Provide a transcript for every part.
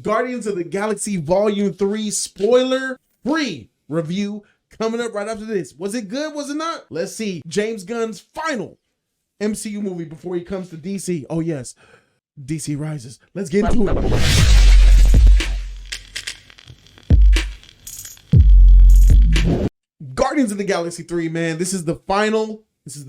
Guardians of the Galaxy Volume 3 spoiler-free review coming up right after this. Was it good? Was it not? Let's see. James Gunn's final MCU movie before he comes to DC. Oh yes, DC Rises. Let's get into it. Guardians of the Galaxy 3, man. This is the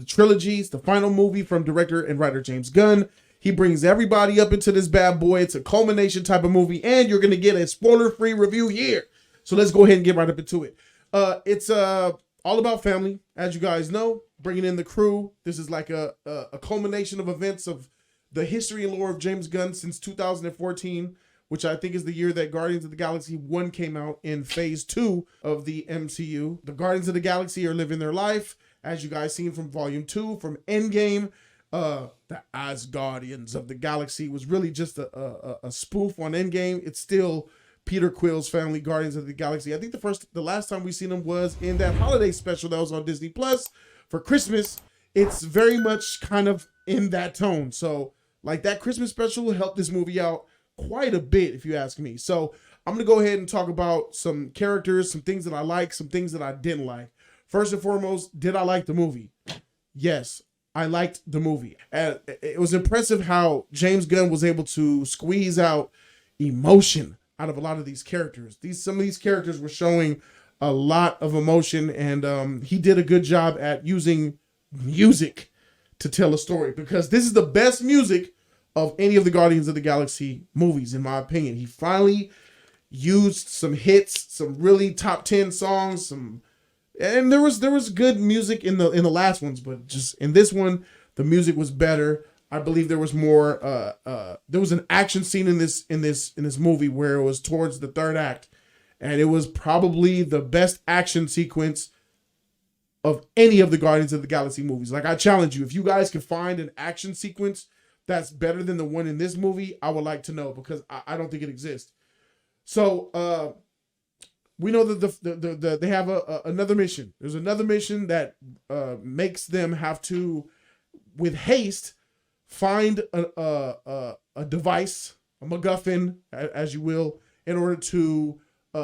trilogy. It's the final movie from director and writer James Gunn. He brings everybody up into this bad boy. It's a culmination type of movie, and you're going to get a spoiler-free review here. So let's go ahead and get right up into it. It's all about family, as you guys know, bringing in the crew. This is like a culmination of events of the history and lore of James Gunn since 2014, which I think is the year that Guardians of the Galaxy 1 came out in phase 2 of the MCU. The Guardians of the Galaxy are living their life, as you guys seen from Volume 2, from Endgame. The Asgardians of the Galaxy was really just a spoof on Endgame. It's still Peter Quill's family, Guardians of the Galaxy. I think the last time we seen them was in that holiday special that was on Disney Plus for Christmas. It's very much kind of in that tone. So like that Christmas special helped this movie out quite a bit, if you ask me. So I'm going to go ahead and talk about some characters, some things that I like, some things that I didn't like. First and foremost, did I like the movie? Yes, I liked the movie. And it was impressive how James Gunn was able to squeeze out emotion out of a lot of these characters. Some of these characters were showing a lot of emotion, and he did a good job at using music to tell a story, because this is the best music of any of the Guardians of the Galaxy movies, in my opinion. He finally used some hits, some really top 10 songs, and there was good music in the last ones, but just in this one, the music was better. I believe there was more. There was an action scene in this movie where it was towards the third act, and it was probably the best action sequence of any of the Guardians of the Galaxy movies. Like, I challenge you, if you guys can find an action sequence that's better than the one in this movie, I would like to know, because I don't think it exists. So we know that they have another mission. There's another mission that makes them have to, with haste, find a device, a MacGuffin, as you will, in order to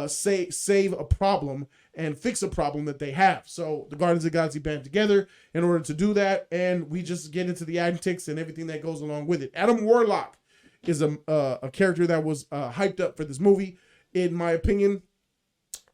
save a problem and fix a problem that they have. So the Guardians of the Galaxy band together in order to do that, and we just get into the antics and everything that goes along with it. Adam Warlock is a character that was hyped up for this movie. In my opinion,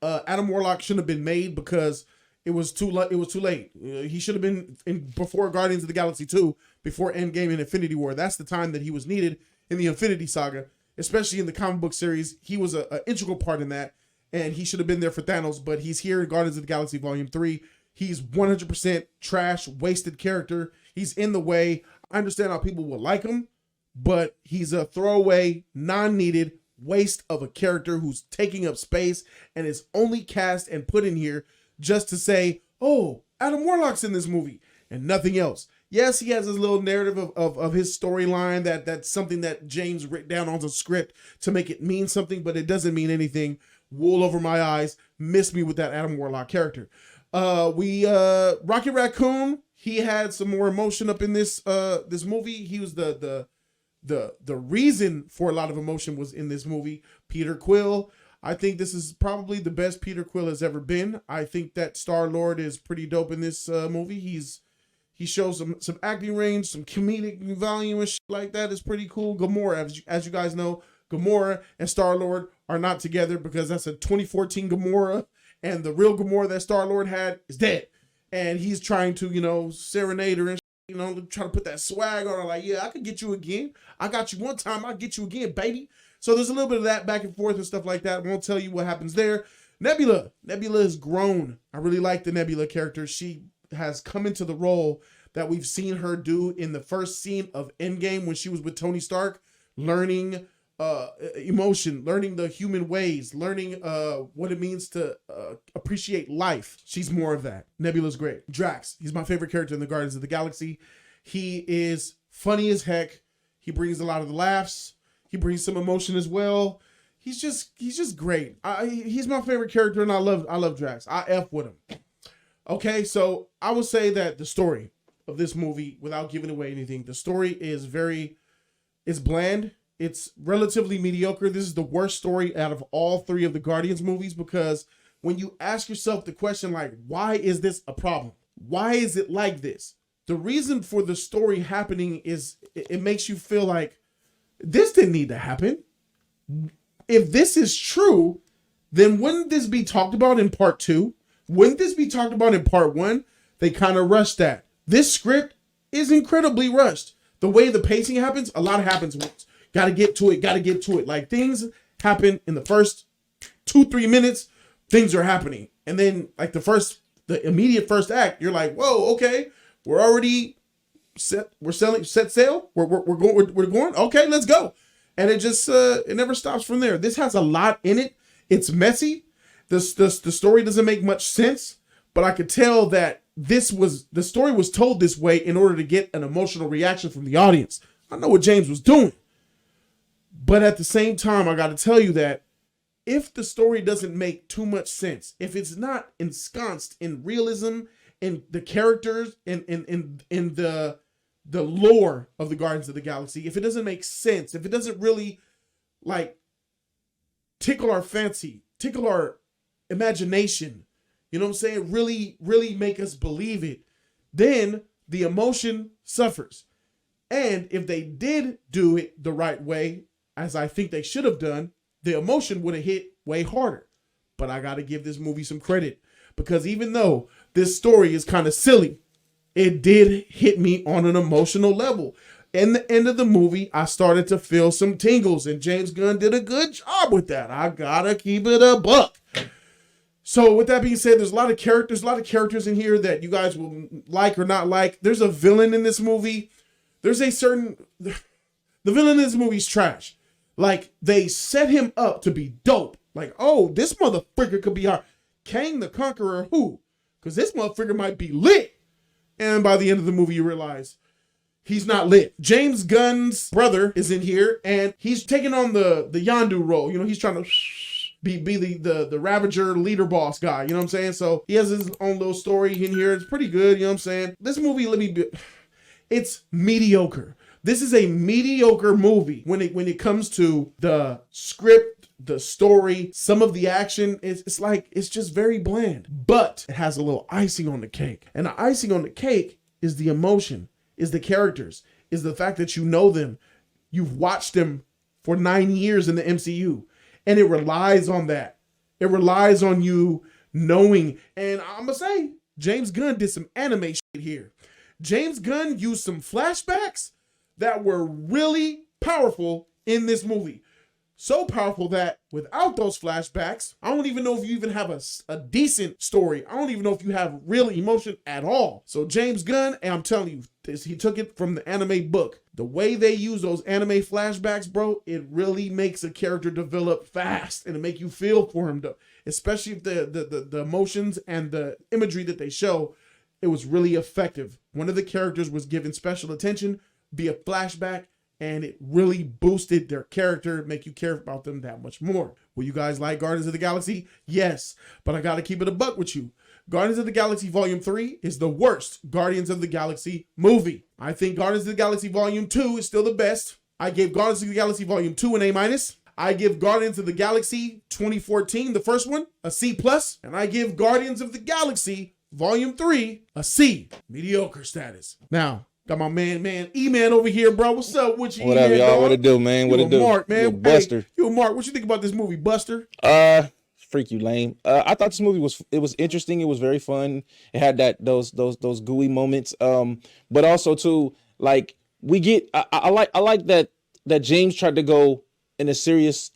Adam Warlock shouldn't have been made because it was too late. He should have been in before Guardians of the Galaxy 2, before Endgame and Infinity War. That's the time that he was needed in the Infinity Saga, especially in the comic book series. He was an integral part in that, and he should have been there for Thanos, but he's here in Guardians of the Galaxy Volume 3. He's 100% trash, wasted character. He's in the way. I understand how people will like him, but he's a throwaway, non-needed waste of a character who's taking up space and is only cast and put in here just to say, oh, Adam Warlock's in this movie, and nothing else. Yes, he has his little narrative of his storyline that's something that James wrote down on the script to make it mean something, but it doesn't mean anything. Wool over my eyes. Miss me with that Adam Warlock character. Rocket Raccoon, he had some more emotion up in this movie. He was the reason for a lot of emotion was in this movie. Peter Quill, I think this is probably the best Peter Quill has ever been. I think that Star-Lord is pretty dope in this movie. He shows some acting range, some comedic volume and shit like that. Is pretty cool. Gamora, as you guys know, Gamora and Star-Lord are not together because that's a 2014 Gamora, and the real Gamora that Star-Lord had is dead. And he's trying to, serenade her and try to put that swag on her, like, yeah, I could get you again. I got you one time, I'll get you again, baby. So there's a little bit of that back and forth and stuff like that. I won't tell you what happens there. Nebula has grown. I really like the Nebula character. She has come into the role that we've seen her do in the first scene of Endgame when she was with Tony Stark, learning emotion, learning the human ways, learning what it means to appreciate life. She's more of that. Nebula's great. Drax, he's my favorite character in the Guardians of the Galaxy. He is funny as heck. He brings a lot of the laughs. He brings some emotion as well. He's just great. He's my favorite character, and I love Drax. I F with him. Okay, so I would say that the story of this movie, without giving away anything, the story is it's bland. It's relatively mediocre. This is the worst story out of all three of the Guardians movies, because when you ask yourself the question, like, why is this a problem? Why is it like this? The reason for the story happening is it makes you feel like this didn't need to happen. If this is true, then wouldn't this be talked about in part 2? Wouldn't this be talked about in part 1? They kind of rushed that. This script is incredibly rushed. The way the pacing happens, a lot happens once. Gotta get to it. Like, things happen in the first 2-3 minutes, things are happening. And then, like, the immediate first act, you're like, whoa, okay, we're already set sail. We're going. Okay, let's go. And it just it never stops from there. This has a lot in it. It's messy. The story doesn't make much sense, but I could tell that the story was told this way in order to get an emotional reaction from the audience. I know what James was doing. But at the same time, I got to tell you that if the story doesn't make too much sense, if it's not ensconced in realism, in the characters, in the lore of the Guardians of the Galaxy, if it doesn't make sense, if it doesn't really, like, tickle our fancy, tickle our imagination, you know what I'm saying, really, really make us believe it, then the emotion suffers. And if they did do it the right way, as I think they should have done, the emotion would have hit way harder. But I got to give this movie some credit, because even though this story is kind of silly, it did hit me on an emotional level. In the end of the movie, I started to feel some tingles, and James Gunn did a good job with that. I gotta keep it a buck. So with that being said, there's a lot of characters in here that you guys will like or not like. There's a villain in this movie. The villain in this movie is trash. Like, they set him up to be dope. Like, oh, this motherfucker could be our Kang the Conqueror who? Because this motherfucker might be lit. And by the end of the movie, you realize he's not lit. James Gunn's brother is in here, and he's taking on the Yondu role. You know, he's trying to be the Ravager leader boss guy. You know what I'm saying? So he has his own little story in here. It's pretty good. You know what I'm saying? This movie, it's mediocre. This is a mediocre movie when it comes to the script, the story, some of the action. It's just very bland. But it has a little icing on the cake. And the icing on the cake is the emotion, is the characters, is the fact that you know them. You've watched them for 9 years in the MCU. And it relies on that. It relies on you knowing. And I'm going to say, James Gunn did some anime shit here. James Gunn used some flashbacks that were really powerful in this movie. So powerful that without those flashbacks, I don't even know if you even have a decent story. I don't even know if you have real emotion at all. So James Gunn, and I'm telling you, he took it from the anime book. The way they use those anime flashbacks, bro, it really makes a character develop fast and it make you feel for him, especially if the emotions and the imagery that they show, it was really effective. One of the characters was given special attention via flashback, and it really boosted their character, make you care about them that much more. Will you guys like Guardians of the Galaxy? Yes, but I gotta keep it a buck with you. Guardians of the Galaxy Volume 3 is the worst Guardians of the Galaxy movie. I think Guardians of the Galaxy Volume 2 is still the best. I gave Guardians of the Galaxy Volume 2 an A-. I give Guardians of the Galaxy 2014, the first one, a C+. And I give Guardians of the Galaxy Volume 3 a C. Mediocre status. Now, got my man, E-Man over here, bro. What's up with you, What up, E-Man, y'all? dog? What it do, man? What You it do? Mark, man. You a Buster. Hey, you a Mark. What you think about this movie, Buster? Freak you lame. I thought this movie was interesting. It was very fun. It had those gooey moments. But also too, like, I like that James tried to go to a serious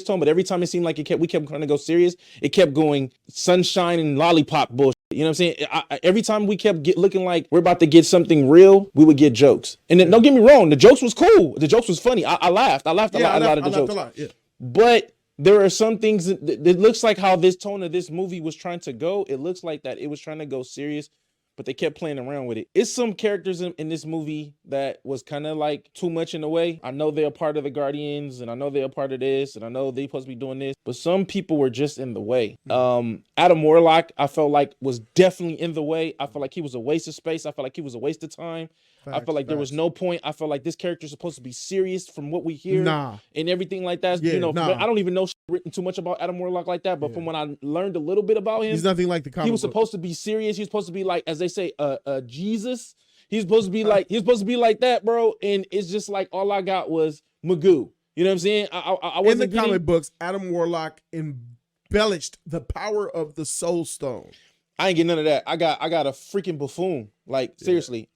tone, but every time it seemed like we kept trying to go serious, it kept going sunshine and lollipop bullshit. You know what I'm saying? Every time we kept looking like we're about to get something real, we would get jokes. And then, don't get me wrong, the jokes was cool. The jokes was funny. I laughed. I laughed a lot of the jokes. Yeah. But there are some things that it looks like how this tone of this movie was trying to go. It looks like that it was trying to go serious, but they kept playing around with it. It's some characters in this movie that was kind of like too much in a way. I know they're a part of the Guardians, and I know they're a part of this, and I know they're supposed to be doing this, but some people were just in the way. Adam Warlock, I felt like, was definitely in the way. I felt like he was a waste of space. I felt like he was a waste of time. I felt like there was no point. I felt like this character is supposed to be serious from what we hear and everything like that. Yeah, I don't even know written too much about Adam Warlock like that, but from when I learned a little bit about him, he's nothing like the comic he was supposed to be serious. He was supposed to be like, as they say, Jesus. He's supposed to be like, that, bro. And it's just like all I got was Magoo. You know what I'm saying? I wasn't in the comic books. Adam Warlock embellished the power of the Soul Stone. I ain't get none of that. I got a freaking buffoon. Like seriously.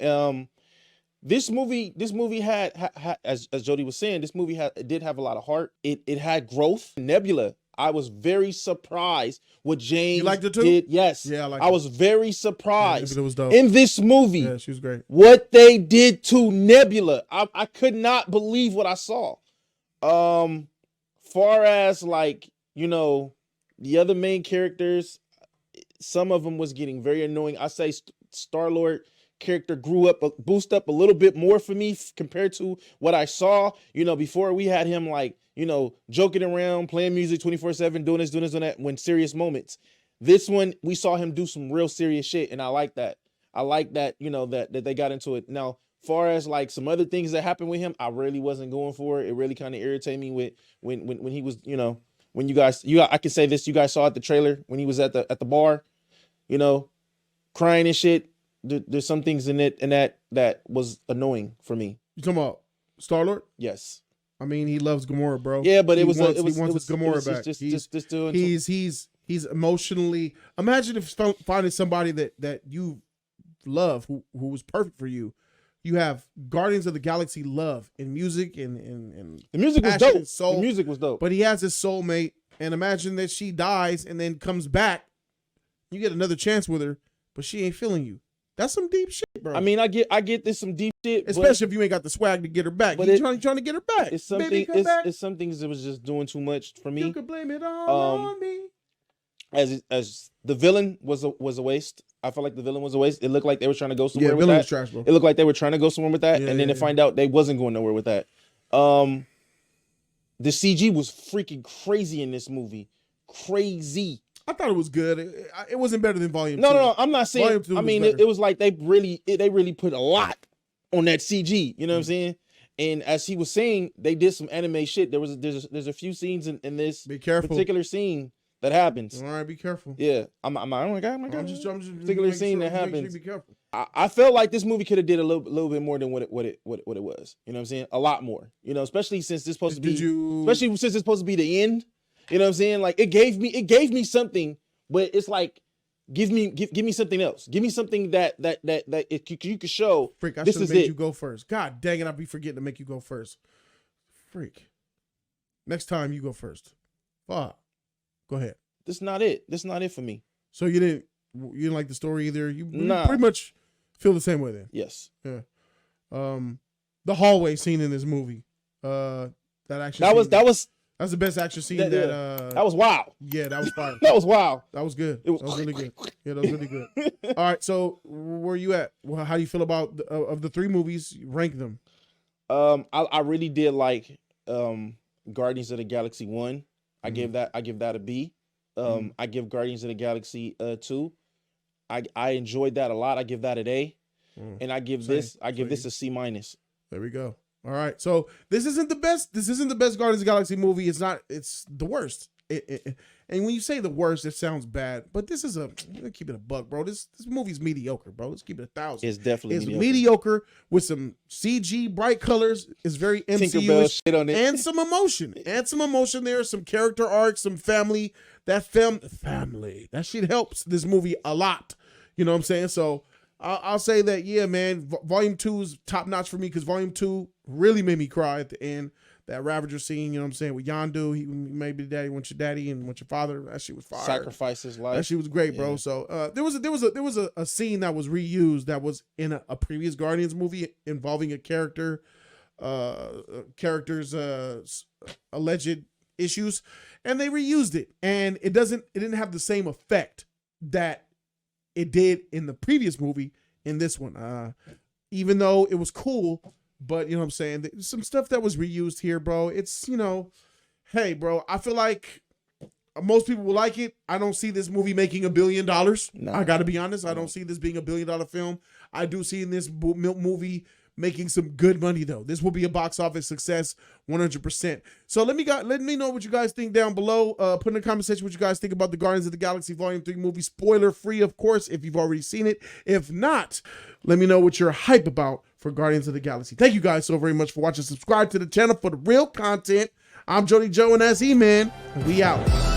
This movie had as Jody was saying, this movie did have a lot of heart. It had growth. Nebula, I was very surprised what James did. Yes. Yeah, I was very surprised it was dope. in this movie. Yeah, she was great. What they did to Nebula. I could not believe what I saw. Far as like, the other main characters, some of them was getting very annoying. I say Star-Lord character boosted up a little bit more for me compared to what I saw. Before we had him like, joking around, playing music 24/7, doing this, doing that when serious moments. This one, we saw him do some real serious shit, and I like that. I like that, that they got into it. Now, far as like some other things that happened with him, I really wasn't going for it. It really kind of irritated me with when he was, when I can say this, you guys saw at the trailer when he was at the bar, crying and shit. There's some things in it and that was annoying for me. You talking about Star-Lord? Yes. I mean, he loves Gamora, bro. Yeah, but he wants his Gamora back. Just doing. He's emotionally. Imagine if finding somebody that you love who was perfect for you. You have Guardians of the Galaxy love in music and the music was dope. Soul, the music was dope. But he has his soulmate, and imagine that she dies and then comes back. You get another chance with her, but she ain't feeling you. That's some deep shit, bro. I mean, I get this some deep shit, especially if you ain't got the swag to get her back. But trying to get her back. It's something. It's some things that was just doing too much for me. You could blame it all on me. As the villain was a waste. I felt like the villain was a waste. It looked like they were trying to go somewhere with villain that. Was trash, bro. It looked like they were trying to go somewhere with that, and then to find out they wasn't going nowhere with that. The CG was freaking crazy in this movie. Crazy. I thought it was good. It wasn't better than Volume 2. No, I'm not saying. I mean, it was like they really put a lot on that CG. You know what I'm saying? And as he was saying, they did some anime shit. There's a few scenes in this particular scene that happens. All right, be careful. Yeah, I'm just particular scene that happens. Be careful. I felt like this movie could have did a little bit more than what it was. You know what I'm saying? A lot more. Especially since it's supposed to be the end. You know what I'm saying? Like it gave me something, but it's like give me something else. Give me something that you could show. Freak, I should have made you go first. God dang it, I'll be forgetting to make you go first. Freak. Next time you go first. Fuck. Go ahead. That's not it. That's not it for me. So you didn't like the story either? You pretty much feel the same way then. Yes. Yeah. The hallway scene in this movie. That's the best action scene that was wild. Yeah, that was fire. That was wild. That was good. That was really good. Yeah, that was really good. All right, so where are you at? Well, how do you feel about of the three movies? Rank them. I really did like Guardians of the Galaxy 1. I give that a B. I give Guardians of the Galaxy 2. I enjoyed that a lot. I give that an A. And I give this a C-. There we go. All right. So this isn't the best Guardians of the Galaxy movie. It's the worst. And when you say the worst, it sounds bad. But this is keep it a buck, bro. This movie's mediocre, bro. Let's keep it 1,000. It's definitely mediocre with some CG, bright colors. It's very MCU shit on it. And some emotion. There. Some character arcs, some family. Family. That shit helps this movie a lot. You know what I'm saying? So I'll say that, yeah, man, Volume 2 is top notch for me because Volume 2 really made me cry at the end. That Ravager scene, you know what I'm saying, with Yondu, he maybe daddy wants your daddy and wants your father. That shit was fire. Sacrifice his life. That shit was great, bro. So there was a scene that was reused that was in a previous Guardians movie involving a character's alleged issues, and they reused it, and it didn't have the same effect that it did in the previous movie in this one. Even though it was cool. But, you know what I'm saying? Some stuff that was reused here, bro. It's, hey, bro, I feel like most people will like it. I don't see this movie making $1 billion. No. I got to be honest. I don't see this being $1 billion film. I do see this movie making some good money though. This will be a box office success, 100%. So let me know what you guys think down below. Put in the comment section what you guys think about the Guardians of the Galaxy Volume 3 movie. Spoiler free, of course, if you've already seen it. If not, let me know what you're hype about for Guardians of the Galaxy. Thank you guys so very much for watching. Subscribe to the channel for the real content. I'm Jody Joe, and that's E-Man, and we out.